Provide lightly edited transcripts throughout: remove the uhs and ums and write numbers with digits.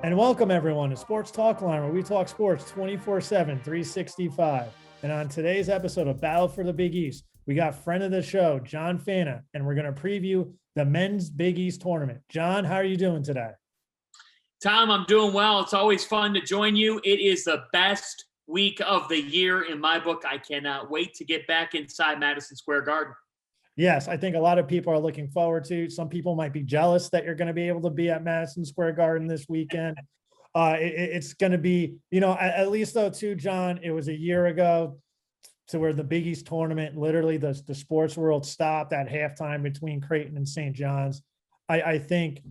And welcome everyone to Sports Talk Line, where we talk sports 24/7, 365. And on today's episode of Battle for the Big East, we got friend of the show, John Fana, and we're going to preview the men's Big East tournament. John, how are you doing today? Tom, I'm doing well. It's always fun to join you. It is the best week of the year in my book. I cannot wait to get back inside Madison Square Garden. Yes, I think a lot of people are looking forward to. Some people might be jealous that you're going to be able to be at Madison Square Garden this weekend. It's going to be, at least though too, John, it was a year ago to where the Big East tournament, literally the sports world stopped at halftime between Creighton and St. John's. I think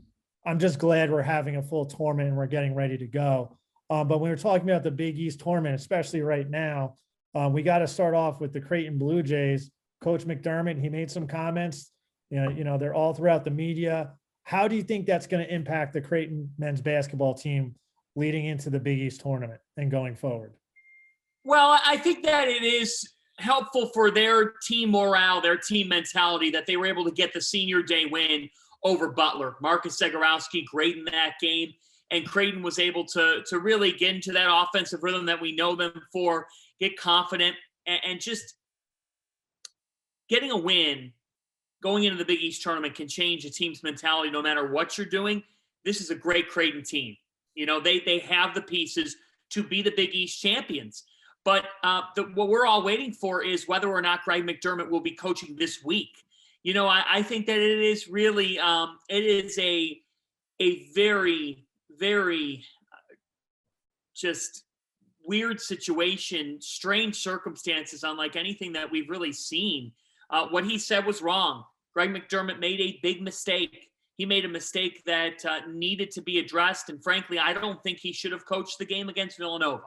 I'm just glad we're having a full tournament and we're getting ready to go. But when we're talking about the Big East tournament, especially right now, we got to start off with the Creighton Blue Jays. Coach McDermott, he made some comments, they're all throughout the media. How do you think that's going to impact the Creighton men's basketball team leading into the Big East tournament and going forward? Well, I think that it is helpful for their team morale, their team mentality, that they were able to get the senior day win over Butler. Marcus Zegarowski, great in that game. And Creighton was able to really get into that offensive rhythm that we know them for, get confident, and just getting a win going into the Big East tournament can change a team's mentality no matter what you're doing. This is a great Creighton team. They have the pieces to be the Big East champions. But what we're all waiting for is whether or not Greg McDermott will be coaching this week. I think that it is really it is a very, very just weird situation, strange circumstances, unlike anything that we've really seen. What he said was wrong. Greg McDermott made a big mistake. He made a mistake that needed to be addressed. And frankly, I don't think he should have coached the game against Villanova.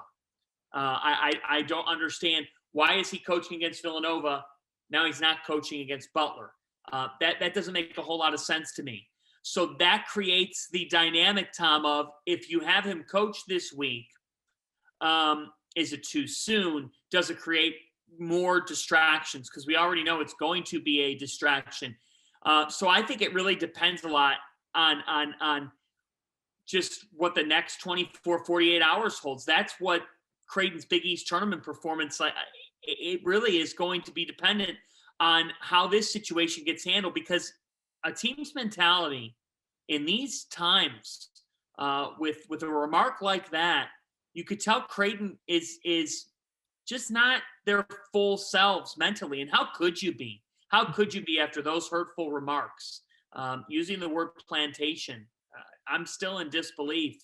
I don't understand, why is he coaching against Villanova? Now he's not coaching against Butler. That doesn't make a whole lot of sense to me. So that creates the dynamic, Tom, of if you have him coach this week, is it too soon? Does it create more distractions? Because we already know it's going to be a distraction. So I think it really depends a lot on just what the next 24, 48 hours holds. That's what Creighton's Big East tournament performance, it really is going to be dependent on how this situation gets handled, because a team's mentality in these times, with a remark like that, you could tell Creighton is just not their full selves mentally. And how could you be? How could you be after those hurtful remarks? Using the word plantation, I'm still in disbelief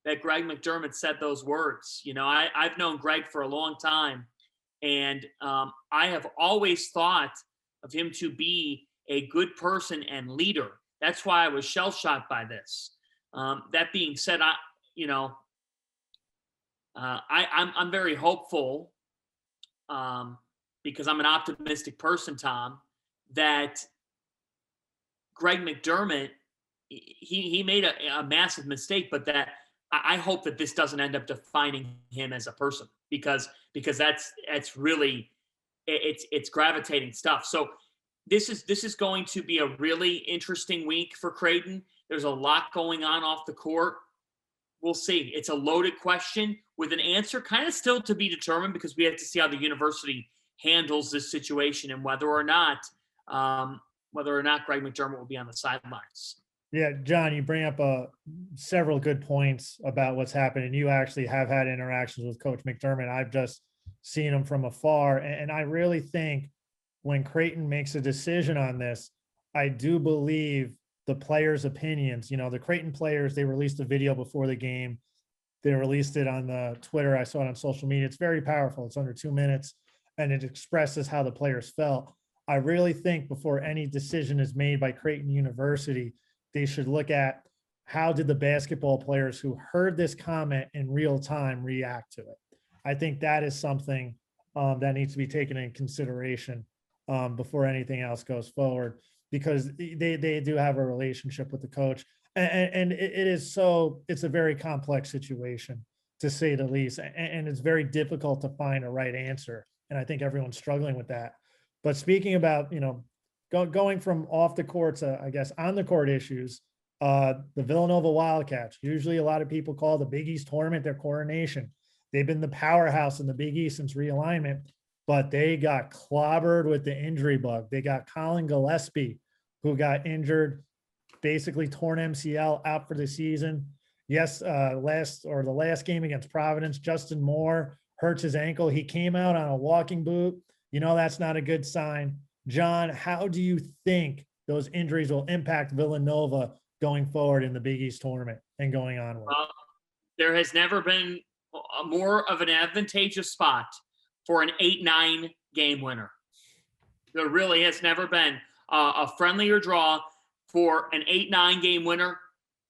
that Greg McDermott said those words. I've known Greg for a long time, and I have always thought of him to be a good person and leader. That's why I was shell-shocked by this. That being said, I'm very hopeful, because I'm an optimistic person, Tom, that Greg McDermott, he made a massive mistake, but that I hope that this doesn't end up defining him as a person, because that's really, it's gravitating stuff. So this is going to be a really interesting week for Creighton. There's a lot going on off the court. We'll see. It's a loaded question with an answer kind of still to be determined, because we have to see how the university handles this situation and whether or not Greg McDermott will be on the sidelines. Yeah, John, you bring up several good points about what's happened, and you actually have had interactions with Coach McDermott. I've just seen him from afar, and I really think when Creighton makes a decision on this, I do believe the players' opinions. The Creighton players, they released a video before the game. They released it on the Twitter. I saw it on social media. It's very powerful. It's under 2 minutes, and it expresses how the players felt. I really think before any decision is made by Creighton University, they should look at how did the basketball players who heard this comment in real time react to it. I think that is something that needs to be taken into consideration before anything else goes forward, because they do have a relationship with the coach. And it's a very complex situation, to say the least. And it's very difficult to find a right answer. And I think everyone's struggling with that. But speaking about, going from off the court to, I guess, on the court issues, the Villanova Wildcats. Usually a lot of people call the Big East tournament their coronation. They've been the powerhouse in the Big East since realignment, but they got clobbered with the injury bug. They got Colin Gillespie, who got injured, basically torn MCL, out for the season. Yes, the last game against Providence, Justin Moore hurts his ankle. He came out on a walking boot. You know, that's not a good sign. John, how do you think those injuries will impact Villanova going forward in the Big East tournament and going onward? There has never been a more of an advantageous spot for an 8-9 game winner. There really has never been a friendlier draw for an 8-9 game winner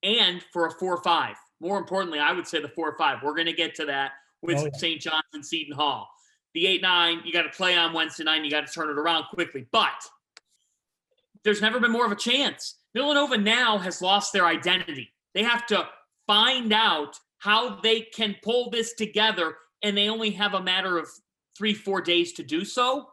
and for a 4-5. More importantly, I would say the 4-5. We're going to get to that with St. John's and Seton Hall. The 8-9, you got to play on Wednesday night, and you got to turn it around quickly. But there's never been more of a chance. Villanova now has lost their identity. They have to find out how they can pull this together, and they only have a matter of 3-4 days to do so.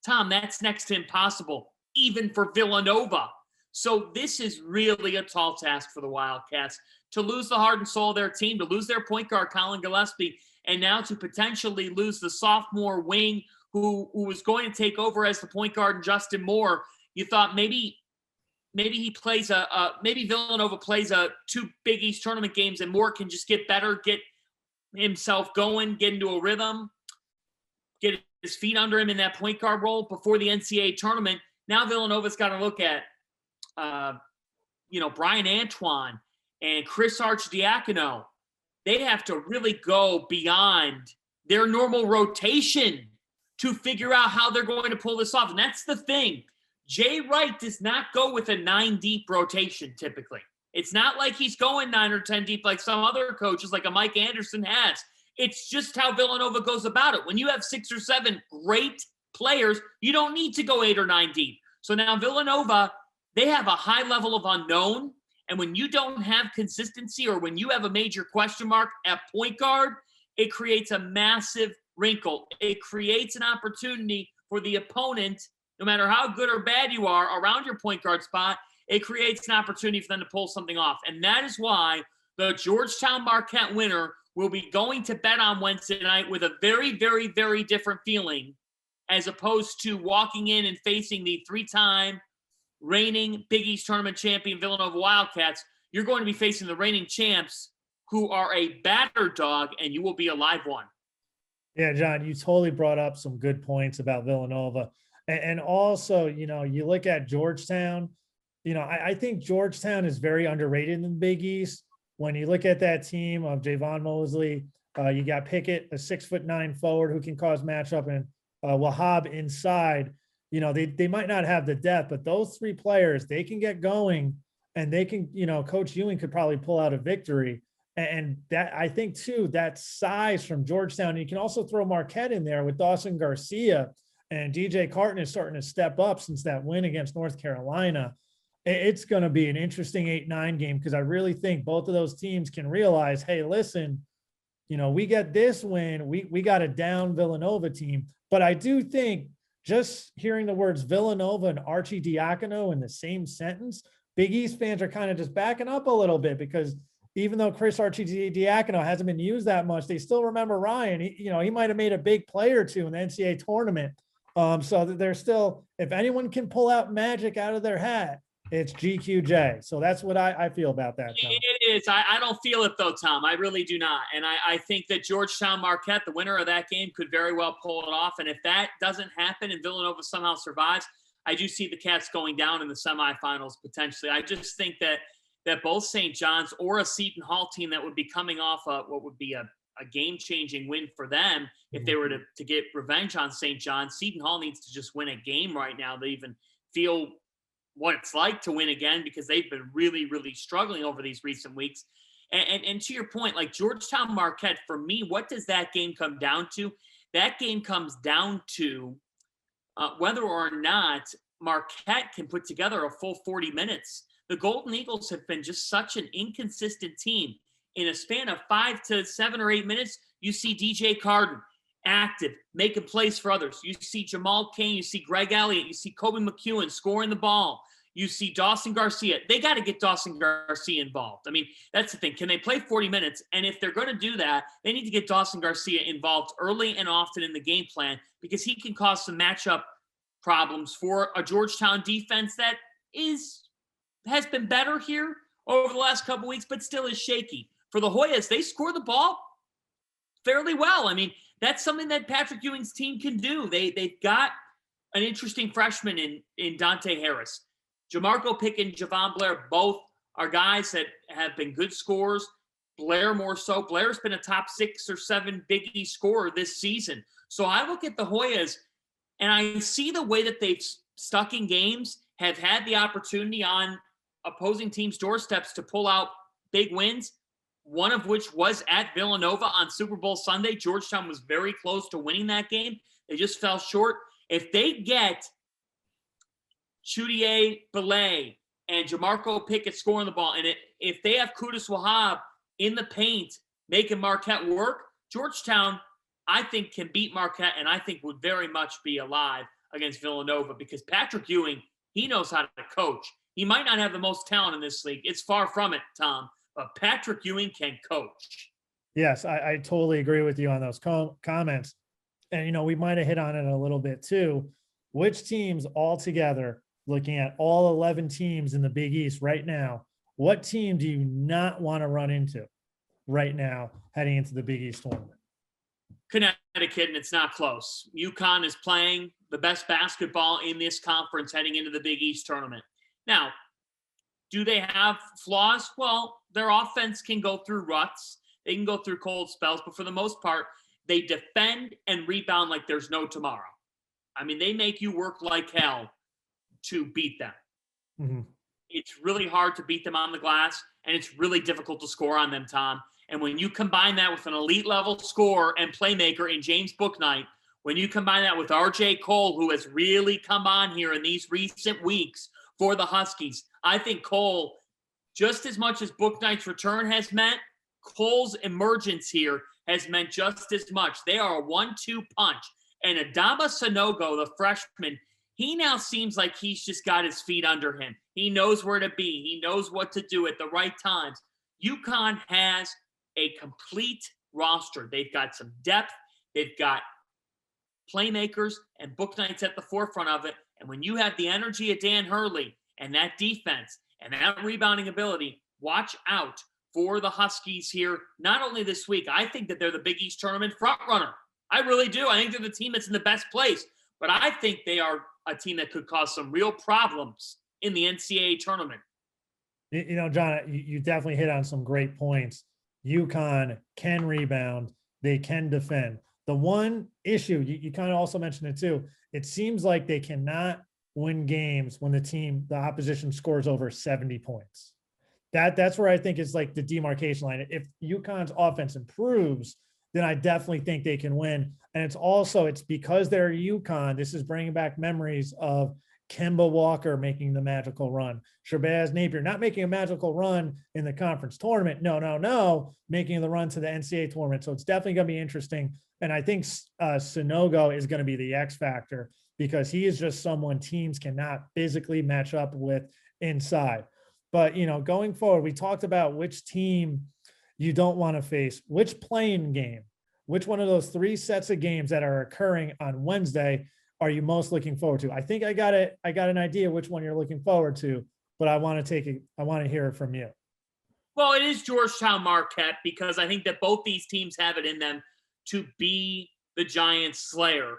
Tom, that's next to impossible, even for Villanova. So this is really a tall task for the Wildcats to lose the heart and soul of their team, to lose their point guard, Colin Gillespie, and now to potentially lose the sophomore wing who was going to take over as the point guard, Justin Moore. You thought maybe he plays maybe Villanova plays 2 Big East tournament games and Moore can just get better, get himself going, get into a rhythm, get his feet under him in that point guard role before the NCAA tournament. Now Villanova's got to look at, Brian Antoine and Chris Arcidiacono. They have to really go beyond their normal rotation to figure out how they're going to pull this off. And that's the thing. Jay Wright does not go with a 9-deep rotation typically. It's not like he's going 9 or 10 deep like some other coaches, like a Mike Anderson has. It's just how Villanova goes about it. When you have 6 or 7 great players, you don't need to go 8 or 9 deep. So now Villanova, they have a high level of unknown. And when you don't have consistency, or when you have a major question mark at point guard, it creates a massive wrinkle. It creates an opportunity for the opponent, no matter how good or bad you are around your point guard spot, it creates an opportunity for them to pull something off. And that is why the Georgetown Marquette winner will be going to bed on Wednesday night with a very, very, very different feeling, as opposed to walking in and facing the 3-time reigning Big East tournament champion Villanova Wildcats. You're going to be facing the reigning champs, who are a battered dog, and you will be a live one. Yeah, John, you totally brought up some good points about Villanova. And also, you look at Georgetown, I think Georgetown is very underrated in the Big East. When you look at that team of Javon Mosley, you got Pickett, a 6'9" forward who can cause matchup, and Wahab inside. They might not have the depth, but those 3 players, they can get going, and they can, Coach Ewing could probably pull out a victory. And that, I think too, that size from Georgetown, and you can also throw Marquette in there with Dawson Garcia, and DJ Carton is starting to step up since that win against North Carolina. It's going to be an interesting 8-9 game, because I really think both of those teams can realize, hey, listen, we get this win, we got a down Villanova team. But I do think, just hearing the words Villanova and Arcidiacono in the same sentence, Big East fans are kind of just backing up a little bit, because even though Chris Arcidiacono hasn't been used that much, they still remember Ryan. He might have made a big play or two in the NCAA tournament. So that they're still, if anyone can pull out magic out of their hat, it's GQJ. So that's what I feel about that, Tom. It is. I don't feel it, though, Tom. I really do not. And I think that Georgetown Marquette, the winner of that game, could very well pull it off. And if that doesn't happen and Villanova somehow survives, I do see the Cats going down in the semifinals potentially. I just think that both St. John's or a Seton Hall team that would be coming off what would be a game-changing win for them, if they were to get revenge on St. John's. Seton Hall needs to just win a game right now to even feel what it's like to win again, because they've been really, really struggling over these recent weeks. And to your point, like Georgetown Marquette, for me, what does that game come down to? That game comes down to whether or not Marquette can put together a full 40 minutes. The Golden Eagles have been just such an inconsistent team. In a span of 5 to 7 or 8 minutes, you see DJ Carden active, making plays for others. You see Jamal Cain, you see Greg Elliott, you see Kobe McEwen scoring the ball. You see Dawson Garcia. They got to get Dawson Garcia involved. I mean, that's the thing. Can they play 40 minutes? And if they're going to do that, they need to get Dawson Garcia involved early and often in the game plan because he can cause some matchup problems for a Georgetown defense that has been better here over the last couple weeks, but still is shaky. For the Hoyas, they score the ball fairly well. I mean, that's something that Patrick Ewing's team can do. They've got an interesting freshman in Dante Harris. Jamarco Pickett and Javon Blair both are guys that have been good scorers. Blair more so. Blair's been a top 6 or 7 Big East scorer this season. So I look at the Hoyas, and I see the way that they've stuck in games, have had the opportunity on opposing teams' doorsteps to pull out big wins, one of which was at Villanova on Super Bowl Sunday. Georgetown was very close to winning that game. They just fell short. If they get Chudier Belay and Jamarco Pickett scoring the ball, and if they have Qudus Wahab in the paint making Marquette work, Georgetown, I think, can beat Marquette, and I think would very much be alive against Villanova because Patrick Ewing, he knows how to coach. He might not have the most talent in this league. It's far from it, Tom, but Patrick Ewing can coach. Yes, I totally agree with you on those comments. And, we might have hit on it a little bit too. Which teams altogether, looking at all 11 teams in the Big East right now, what team do you not want to run into right now heading into the Big East tournament? Connecticut, and it's not close. UConn is playing the best basketball in this conference heading into the Big East tournament. Now, do they have flaws? Well, their offense can go through ruts. They can go through cold spells, but for the most part, they defend and rebound like there's no tomorrow. I mean, they make you work like hell to beat them. Mm-hmm. It's really hard to beat them on the glass, and it's really difficult to score on them, Tom. And when you combine that with an elite-level scorer and playmaker in James Bouknight, when you combine that with R.J. Cole, who has really come on here in these recent weeks for the Huskies, I think Cole, just as much as Bouknight's return has meant, Cole's emergence here has meant just as much. They are a 1-2 punch. And Adama Sanogo, the freshman, he now seems like he's just got his feet under him. He knows where to be. He knows what to do at the right times. UConn has a complete roster. They've got some depth. They've got playmakers, and Bouknight's at the forefront of it. And when you have the energy of Dan Hurley and that defense and that rebounding ability, watch out for the Huskies here, not only this week. I think that they're the Big East tournament front runner. I really do. I think they're the team that's in the best place. But I think they are a team that could cause some real problems in the NCAA tournament. John, you definitely hit on some great points. UConn can rebound. They can defend. The one issue, you kind of also mentioned it too, it seems like they cannot win games when the opposition scores over 70 points. That's where I think is like the demarcation line. If UConn's offense improves, then I definitely think they can win. And it's because they're UConn. This is bringing back memories of Kemba Walker making the magical run. Shabazz Napier not making a magical run in the conference tournament. No, making the run to the NCAA tournament. So it's definitely going to be interesting. And I think Sanogo is going to be the X factor because he is just someone teams cannot physically match up with inside. But, going forward, we talked about which team you don't want to face, which playing game, which one of those 3 sets of games that are occurring on Wednesday are you most looking forward to? I think I got an idea which one you're looking forward to, but I want to hear it from you. Well, it is Georgetown Marquette because I think that both these teams have it in them to be the Giants slayer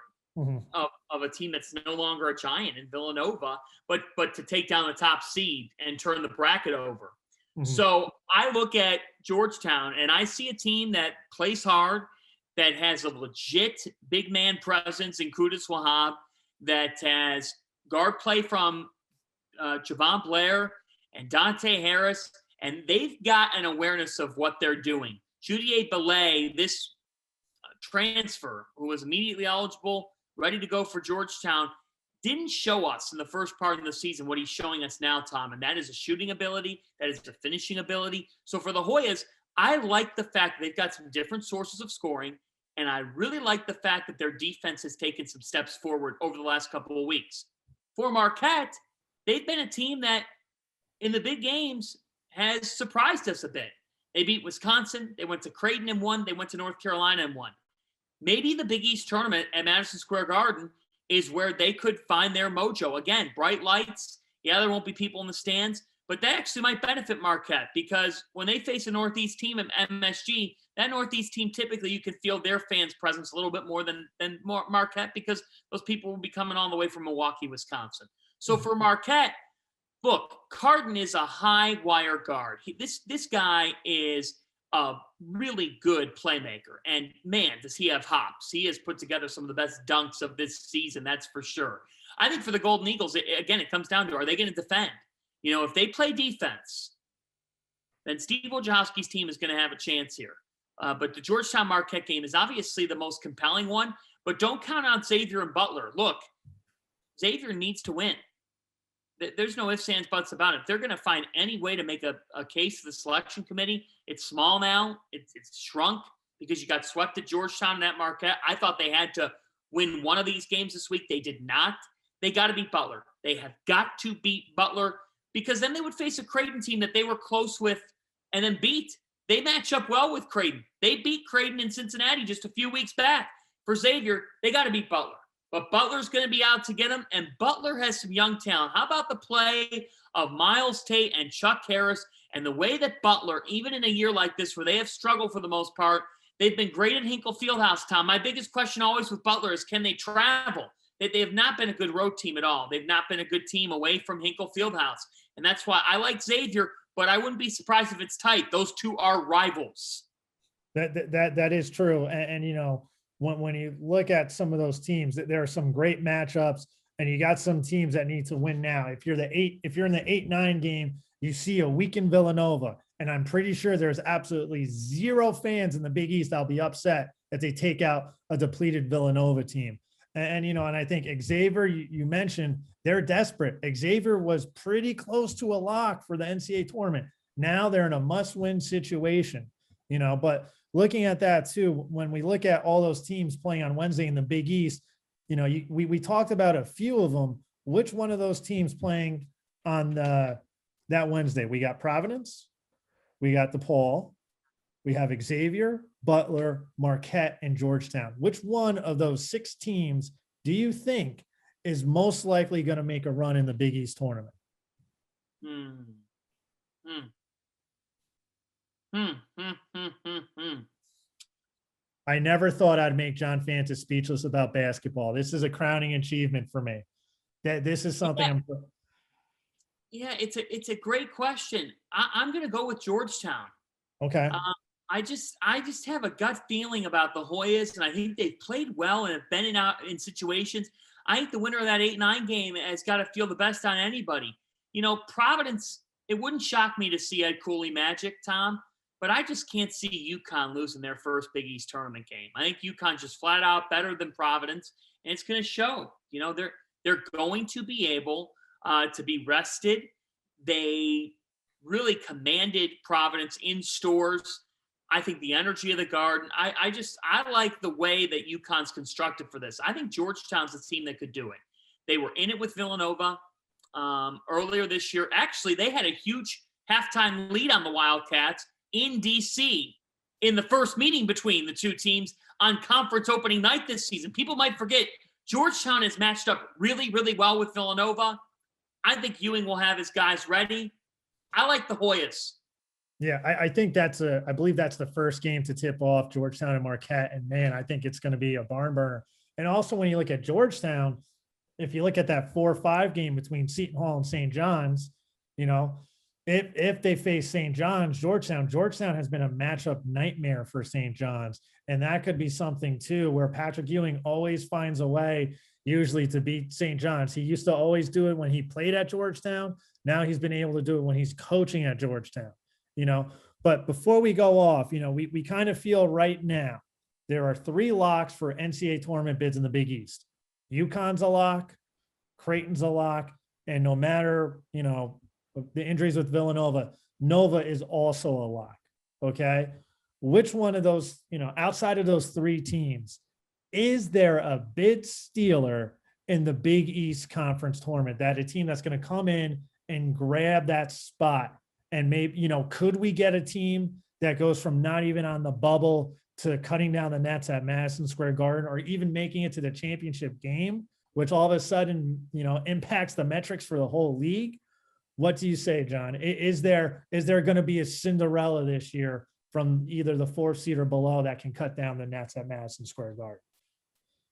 of a team that's no longer a Giant in Villanova, but to take down the top seed and turn the bracket over. Mm-hmm. So I look at Georgetown and I see a team that plays hard, that has a legit big man presence in Qudus Wahab, that has guard play from Javon Blair and Dante Harris, and they've got an awareness of what they're doing. Chudier Belay, this transfer, who was immediately eligible, ready to go for Georgetown, didn't show us in the first part of the season what he's showing us now, Tom, and that is a shooting ability, that is a finishing ability. So for the Hoyas, I like the fact that they've got some different sources of scoring, and I really like the fact that their defense has taken some steps forward over the last couple of weeks. For Marquette, they've been a team that in the big games has surprised us a bit. They beat Wisconsin. They went to Creighton and won. They went to North Carolina and won. Maybe the Big East tournament at Madison Square Garden is where they could find their mojo. Again, bright lights. Yeah, there won't be people in the stands, but that actually might benefit Marquette because when they face a Northeast team at MSG, that Northeast team, typically you can feel their fans' presence a little bit more than Marquette because those people will be coming all the way from Milwaukee, Wisconsin. So for Marquette, look, Carton is a high wire guard. This guy is a really good playmaker. And man, does he have hops. He has put together some of the best dunks of this season, that's for sure. I think for the Golden Eagles, it comes down to, are they going to defend? You know, if they play defense, then Steve Wojciechowski's team is going to have a chance here. But the Georgetown Marquette game is obviously the most compelling one, but don't count on Xavier and Butler. Look, Xavier needs to win. There's no ifs, ands, buts about it. If they're going to find any way to make a case to the selection committee, it's small now. It's shrunk because you got swept at Georgetown and at Marquette. I thought they had to win one of these games this week. They did not. They got to beat Butler. They have got to beat Butler because then they would face a Creighton team that they were close with and then beat. They match up well with Creighton. They beat Creighton in Cincinnati just a few weeks back. For Xavier, they got to beat Butler. But Butler's going to be out to get him, and Butler has some young talent. How about the play of Miles Tate and Chuck Harris and the way that Butler, even in a year like this where they have struggled for the most part, they've been great at Hinkle Fieldhouse, Tom. My biggest question always with Butler is, can they travel? They have not been a good road team at all. They've not been a good team away from Hinkle Fieldhouse. And that's why I like Xavier, but I wouldn't be surprised if it's tight. Those two are rivals. That is true. And you know, when you look at some of those teams, there are some great matchups, and you got some teams that need to win now. If you're in the 8-9 game, you see a weakened Villanova, and I'm pretty sure there's absolutely zero fans in the Big East that'll be upset if they take out a depleted Villanova team. And you know, and I think Xavier, you mentioned they're desperate. Xavier was pretty close to a lock for the NCAA tournament. Now they're in a must-win situation, you know, but looking at that too, when we look at all those teams playing on Wednesday in the Big East, you know, we talked about a few of them. Which one of those teams playing on that Wednesday? We got Providence, we got DePaul, we have Xavier, Butler, Marquette, and Georgetown. Which one of those 6 teams do you think is most likely going to make a run in the Big East tournament? I never thought I'd make John Fanta speechless about basketball. This is a crowning achievement for me. That this is something Yeah, it's a great question. I'm going to go with Georgetown. Okay. I just have a gut feeling about the Hoyas, and I think they've played well and have been in situations. I think the winner of that 8-9 game has got to feel the best on anybody. You know, Providence, it wouldn't shock me to see Ed Cooley Magic, Tom, but I just can't see UConn losing their first Big East tournament game. I think UConn's just flat out better than Providence, and it's going to show. You know, they're going to be able to be rested. They really commanded Providence in stores. I think the energy of the Garden. I like the way that UConn's constructed for this. I think Georgetown's a team that could do it. They were in it with Villanova earlier this year. Actually, they had a huge halftime lead on the Wildcats in D.C. in the first meeting between the two teams on conference opening night this season. People might forget Georgetown has matched up really, really well with Villanova. I think Ewing will have his guys ready. I like the Hoyas. Yeah, I think I believe that's the first game to tip off Georgetown and Marquette. And man, I think it's going to be a barn burner. And also when you look at Georgetown, if you look at that 4-5 game between Seton Hall and St. John's, you know, if they face St. John's, Georgetown has been a matchup nightmare for St. John's. And that could be something too, where Patrick Ewing always finds a way usually to beat St. John's. He used to always do it when he played at Georgetown. Now he's been able to do it when he's coaching at Georgetown. You know, but before we go off, you know, we kind of feel right now there are 3 locks for NCAA tournament bids in the Big East. UConn's a lock, Creighton's a lock, and no matter, you know, the injuries with Villanova, Nova is also a lock. Okay. Which one of those, you know, outside of those 3 teams, is there a bid stealer in the Big East Conference tournament, that a team that's going to come in and grab that spot. And maybe, could we get a team that goes from not even on the bubble to cutting down the nets at Madison Square Garden, or even making it to the championship game, which all of a sudden, impacts the metrics for the whole league? What do you say, John? Is there going to be a Cinderella this year from either the 4th seed or below that can cut down the nets at Madison Square Garden?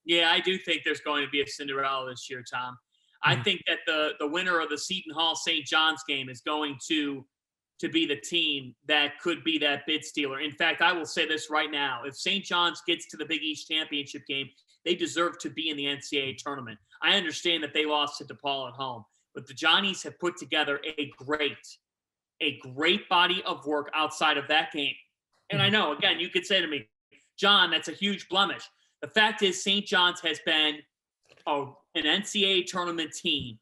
Yeah, I do think there's going to be a Cinderella this year, Tom. I think that the winner of the Seton Hall St. John's game is going to be the team that could be that bid stealer. In fact, I will say this right now. If St. John's gets to the Big East championship game, they deserve to be in the NCAA tournament. I understand that they lost to DePaul at home, but the Johnnies have put together a great body of work outside of that game. And I know, again, you could say to me, John, that's a huge blemish. The fact is St. John's has been an NCAA tournament team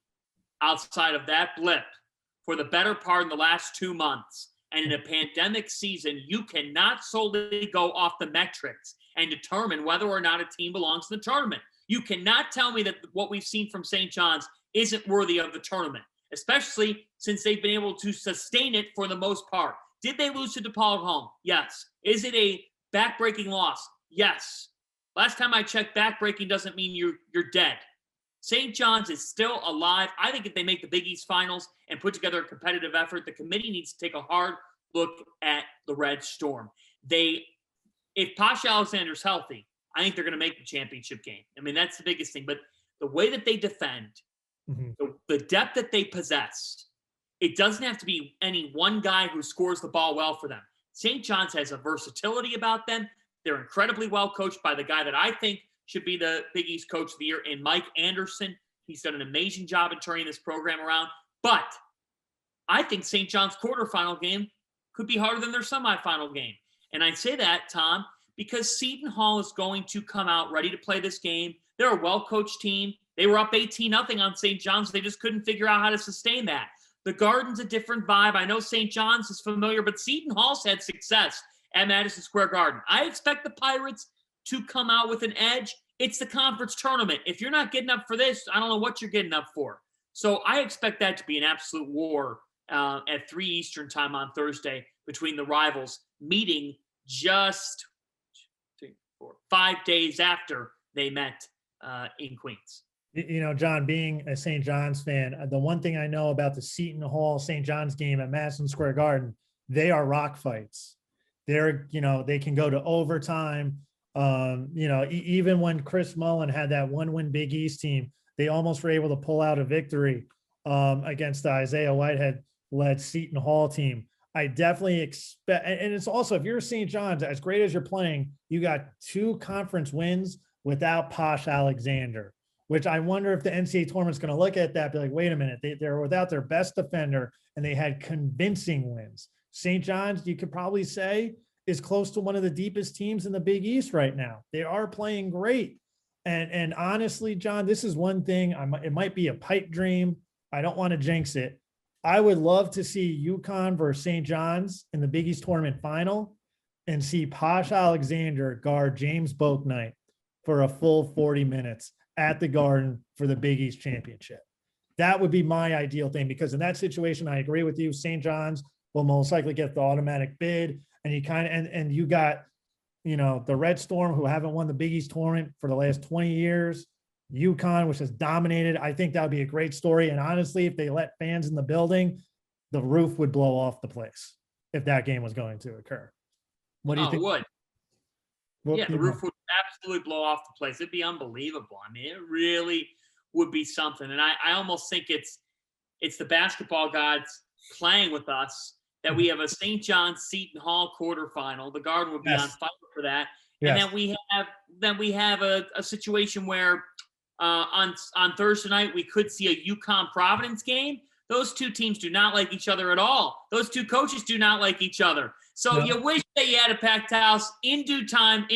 outside of that blip for the better part in the last 2 months. And in a pandemic season, you cannot solely go off the metrics and determine whether or not a team belongs in the tournament. You cannot tell me that what we've seen from St. John's isn't worthy of the tournament, especially since they've been able to sustain it for the most part. Did they lose to DePaul at home? Yes. Is it a backbreaking loss? Yes. Last time I checked, backbreaking doesn't mean you're dead. St. John's is still alive. I think if they make the Big East Finals and put together a competitive effort, the committee needs to take a hard look at the Red Storm. If Posh Alexander's healthy, I think they're going to make the championship game. I mean, that's the biggest thing. But the way that they defend, the depth that they possess, it doesn't have to be any one guy who scores the ball well for them. St. John's has a versatility about them. They're incredibly well coached by the guy that I think should be the Big East Coach of the Year in Mike Anderson. He's done an amazing job in turning this program around. But I think St. John's quarterfinal game could be harder than their semifinal game. And I say that, Tom, because Seton Hall is going to come out ready to play this game. They're a well-coached team. They were up 18-0 on St. John's. They just couldn't figure out how to sustain that. The Garden's a different vibe. I know St. John's is familiar, but Seton Hall's had success at Madison Square Garden. I expect the Pirates to come out with an edge. It's the conference tournament. If you're not getting up for this, I don't know what you're getting up for. So I expect that to be an absolute war at 3 Eastern time on Thursday between the rivals, meeting just 5 days after they met in Queens. John, being a St. John's fan, the one thing I know about the Seton Hall St. John's game at Madison Square Garden, they are rock fights. They can go to overtime. Even when Chris Mullen had that 1-win Big East team, they almost were able to pull out a victory against the Isaiah Whitehead-led Seton Hall team. I definitely expect, and it's also, if you're St. John's, as great as you're playing, you got 2 conference wins without Posh Alexander, which I wonder if the NCAA tournament's going to look at that, be like, wait a minute, they're without their best defender, and they had convincing wins. St. John's, you could probably say, is close to one of the deepest teams in the Big East right now. They are playing great. And honestly, John, this is one thing, it might be a pipe dream. I don't want to jinx it. I would love to see UConn versus St. John's in the Big East tournament final and see Posh Alexander guard James Bouknight for a full 40 minutes at the Garden for the Big East championship. That would be my ideal thing, because in that situation, I agree with you. St. John's will most likely get the automatic bid. And you and you got, the Red Storm, who haven't won the Big East tournament for the last 20 years. UConn, which has dominated. I think that would be a great story. And honestly, if they let fans in the building, the roof would blow off the place if that game was going to occur. What do you think? It would. The roof would absolutely blow off the place. It'd be unbelievable. I mean, it really would be something. And I almost think it's the basketball gods playing with us that we have a St. John's Seton Hall quarterfinal. The Garden would be on fire for that. Yes. And then we have a situation where on Thursday night we could see a UConn Providence game. Those 2 teams do not like each other at all. Those 2 coaches do not like each other. So you wish that you had a packed house in due time.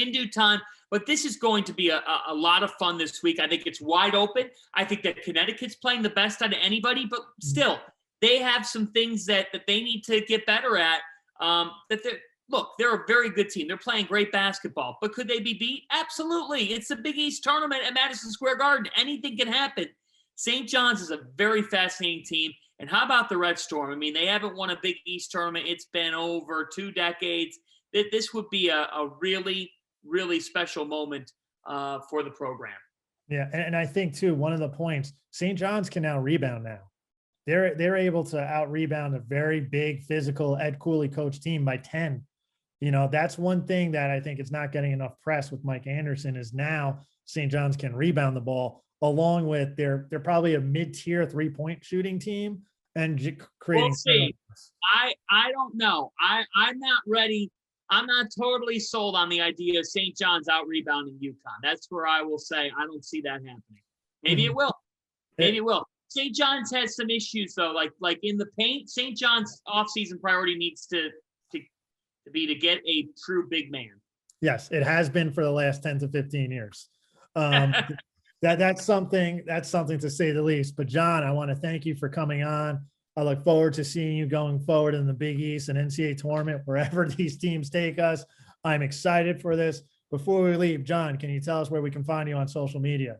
But this is going to be a lot of fun this week. I think it's wide open. I think that Connecticut's playing the best out of anybody, but still, they have some things that they need to get better at. That look, they're a very good team. They're playing great basketball, but could they be beat? Absolutely. It's the Big East tournament at Madison Square Garden. Anything can happen. St. John's is a very fascinating team. And how about the Red Storm? I mean, they haven't won a Big East tournament. It's been over 2 decades. This would be a really, really special moment for the program. Yeah, and I think too, one of the points, St. John's can now rebound now. They're able to out rebound a very big physical Ed Cooley coach team by 10. You know, that's one thing that I think is not getting enough press with Mike Anderson is now St. John's can rebound the ball along with they're probably a mid-tier 3-point shooting team and creating. We'll see. I don't know. I'm not ready. I'm not totally sold on the idea of St. John's out rebounding UConn. That's where I will say I don't see that happening. Maybe it will. Maybe it will. St. John's has some issues though, like in the paint. St. John's offseason priority needs to be to get a true big man. Yes, it has been for the last 10 to 15 years. That's something to say the least. But John, I want to thank you for coming on. I look forward to seeing you going forward in the Big East and NCAA tournament, wherever these teams take us. I'm excited for this. Before we leave, John, can you tell us where we can find you on social media?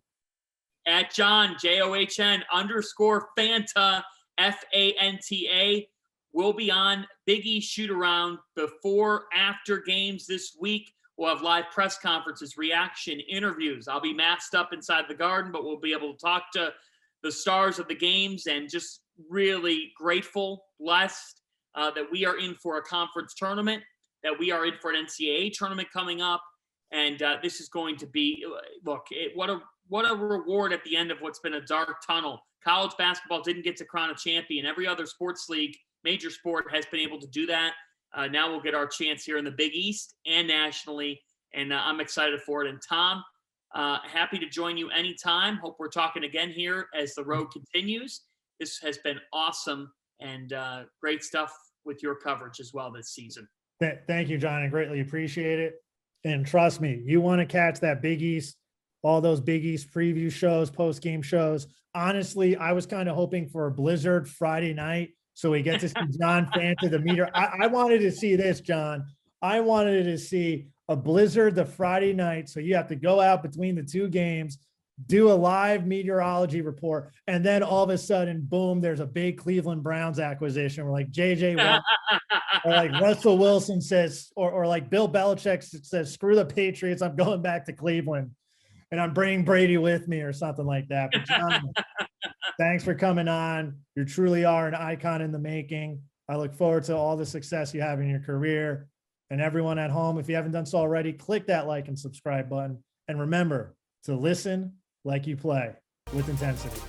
At John, JOHN_Fanta, FANTA. We'll be on Big East shoot around before, after games this week. We'll have live press conferences, reaction, interviews. I'll be masked up inside the Garden, but we'll be able to talk to the stars of the games and just really grateful, blessed that we are in for a conference tournament, that we are in for an NCAA tournament coming up. And this is going to be, look, what a reward at the end of what's been a dark tunnel. College basketball didn't get to crown a champion. Every other sports league, major sport, has been able to do that. Now we'll get our chance here in the Big East and nationally, and I'm excited for it. And Tom, happy to join you anytime. Hope we're talking again here as the road continues. This has been awesome and great stuff with your coverage as well this season. Thank you, John. I greatly appreciate it. And trust me, you want to catch that Big East, all those Big East preview shows, post-game shows. Honestly, I was kind of hoping for a blizzard Friday night so we get to see John Fanta, the meter. I wanted to see this, John. I wanted to see a blizzard the Friday night. So you have to go out between the 2 games, do a live meteorology report, and then all of a sudden, boom, there's a big Cleveland Browns acquisition where like JJ Watt or like Russell Wilson says, or like Bill Belichick says, screw the Patriots, I'm going back to Cleveland and I'm bringing Brady with me or something like that. But John, thanks for coming on. You truly are an icon in the making. I look forward to all the success you have in your career. And everyone at home, if you haven't done so already, click that like and subscribe button. And remember to listen like you play with intensity.